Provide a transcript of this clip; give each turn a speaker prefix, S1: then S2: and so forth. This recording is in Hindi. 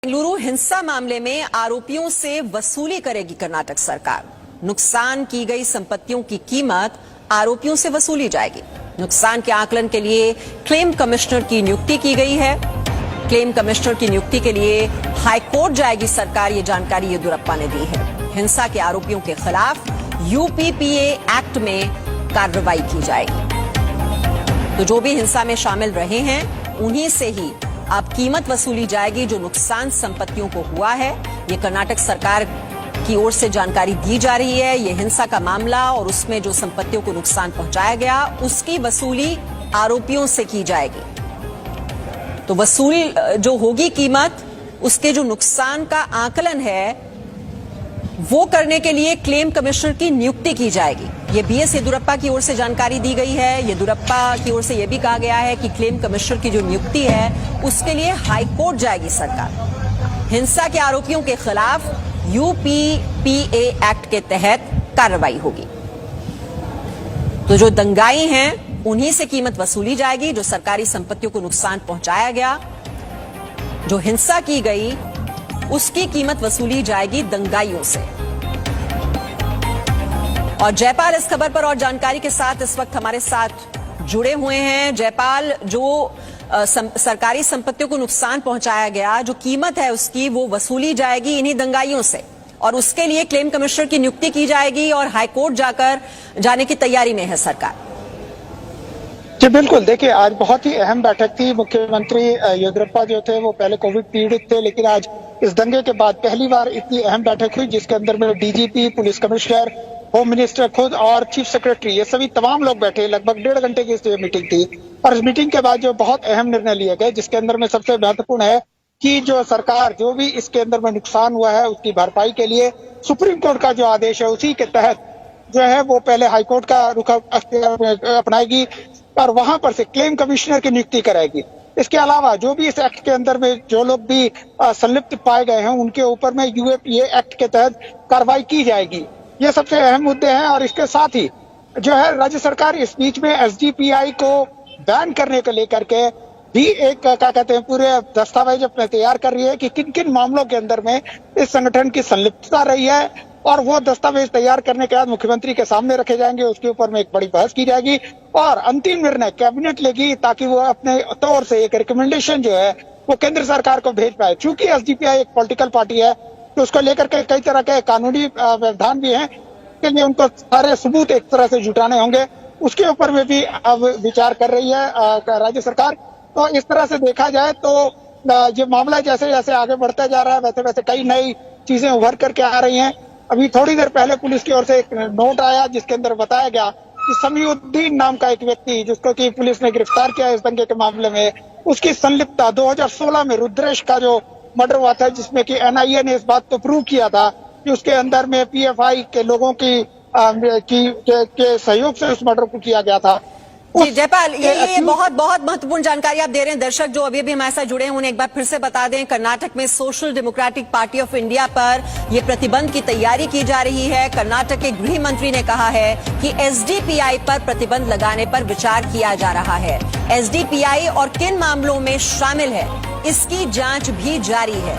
S1: बेंगलुरु हिंसा मामले में आरोपियों से वसूली करेगी कर्नाटक सरकार। नुकसान की गई संपत्तियों की कीमत आरोपियों से वसूली जाएगी। नुकसान के आकलन के लिए क्लेम कमिश्नर की नियुक्ति की गई है। क्लेम कमिश्नर की नियुक्ति के लिए हाईकोर्ट जाएगी सरकार, ये जानकारी येदियुरप्पा ने दी है। हिंसा के आरोपियों के खिलाफ यूपीपीए एक्ट में कार्रवाई की जाएगी। तो जो भी हिंसा में शामिल रहे हैं उन्हीं से ही अब कीमत वसूली जाएगी जो नुकसान संपत्तियों को हुआ है। ये कर्नाटक सरकार की ओर से जानकारी दी जा रही है। ये हिंसा का मामला और उसमें जो संपत्तियों को नुकसान पहुंचाया गया उसकी वसूली आरोपियों से की जाएगी। तो वसूली जो होगी कीमत, उसके जो नुकसान का आकलन है वो करने के लिए क्लेम कमिश्नर की नियुक्ति की जाएगी। ये बीएस येदियुरप्पा की ओर से जानकारी दी गई है। येदियुरप्पा की ओर से यह भी कहा गया है कि क्लेम कमिश्नर की जो नियुक्ति है उसके लिए हाईकोर्ट जाएगी सरकार। हिंसा के आरोपियों के खिलाफ यूपीपीए एक्ट के तहत कार्रवाई होगी। तो जो दंगाई हैं उन्हीं से कीमत वसूली जाएगी। जो सरकारी संपत्तियों को नुकसान पहुंचाया गया, जो हिंसा की गई, उसकी कीमत वसूली जाएगी दंगाइयों से। और जयपाल इस खबर पर और जानकारी के साथ इस वक्त हमारे साथ जुड़े हुए हैं। जयपाल, जो सरकारी संपत्तियों को नुकसान पहुंचाया गया, जो कीमत है उसकी वो वसूली जाएगी इन्हीं दंगाइयों से, और उसके लिए क्लेम कमिश्नर की नियुक्ति की जाएगी और हाईकोर्ट जाने की तैयारी में है सरकार।
S2: जी बिल्कुल, देखिए आज बहुत ही अहम बैठक थी। मुख्यमंत्री येदियुरप्पा जो थे वो पहले कोविड पीड़ित थे, लेकिन आज इस दंगे के बाद पहली बार इतनी अहम बैठक हुई जिसके अंदर में DGP, police commissioner, home minister खुद और चीफ सेक्रेटरी, ये सभी तमाम लोग बैठे। लगभग 1.5 घंटे की इस मीटिंग थी और इस मीटिंग के बाद जो बहुत अहम निर्णय लिए गए, जिसके अंदर में सबसे महत्वपूर्ण है कि जो सरकार जो भी इसके अंदर में नुकसान हुआ है उसकी भरपाई के लिए सुप्रीम कोर्ट का जो आदेश है उसी के तहत जो है वो पहले हाईकोर्ट का रुख अपनाएगी और वहां पर से क्लेम कमिश्नर की नियुक्ति कराएगी। इसके अलावा जो भी इस एक्ट के अंदर में जो लोग भी संलिप्त पाए गए हैं उनके ऊपर में यूएपीए एक्ट के तहत कार्रवाई की जाएगी। ये सबसे अहम मुद्दे हैं। और इसके साथ ही जो है राज्य सरकार इस बीच में एसडीपीआई को बैन करने को लेकर के भी एक क्या कहते हैं पूरे दस्तावेज अपने तैयार कर रही है कि किन किन मामलों के अंदर में इस संगठन की संलिप्तता रही है, और वो दस्तावेज तैयार करने के बाद मुख्यमंत्री के सामने रखे जाएंगे। उसके ऊपर में एक बड़ी बहस की जाएगी और अंतिम निर्णय कैबिनेट लेगी ताकि वो अपने तौर से एक रिकमेंडेशन जो है वो केंद्र सरकार को भेज पाए। चूंकि एसडीपीआई एक पॉलिटिकल पार्टी है तो उसको लेकर के कई तरह के कानूनी व्यवधान भी हैं, के लिए उनको सारे सबूत एक तरह से जुटाने होंगे। उसके ऊपर में भी अब विचार कर रही है राज्य सरकार। तो इस तरह से देखा जाए तो ये मामला जैसे जैसे आगे बढ़ता जा रहा है वैसे वैसे कई नई चीजें उभर करके आ रही हैं। अभी थोड़ी देर पहले पुलिस की ओर से एक नोट आया जिसके अंदर बताया गया कि समीउद्दीन नाम का एक व्यक्ति जिसको कि पुलिस ने गिरफ्तार किया इस दंगे के मामले में, उसकी संलिप्तता 2016 में रुद्रेश का जो मर्डर हुआ था जिसमें कि एनआईए ने इस बात को प्रूव किया था कि उसके अंदर में पीएफआई के लोगों के सहयोग से उस मर्डर को किया गया था।
S1: जी जयपाल, ये बहुत बहुत महत्वपूर्ण जानकारी आप दे रहे हैं। दर्शक जो अभी हमारे साथ जुड़े हैं उन्हें एक बार फिर से बता दें, कर्नाटक में social democratic party of India पर यह प्रतिबंध की तैयारी की जा रही है। कर्नाटक के गृह मंत्री ने कहा है कि एसडीपीआई पर प्रतिबंध लगाने पर विचार किया जा रहा है। एसडीपीआई और किन मामलों में शामिल है इसकी जांच भी जारी है।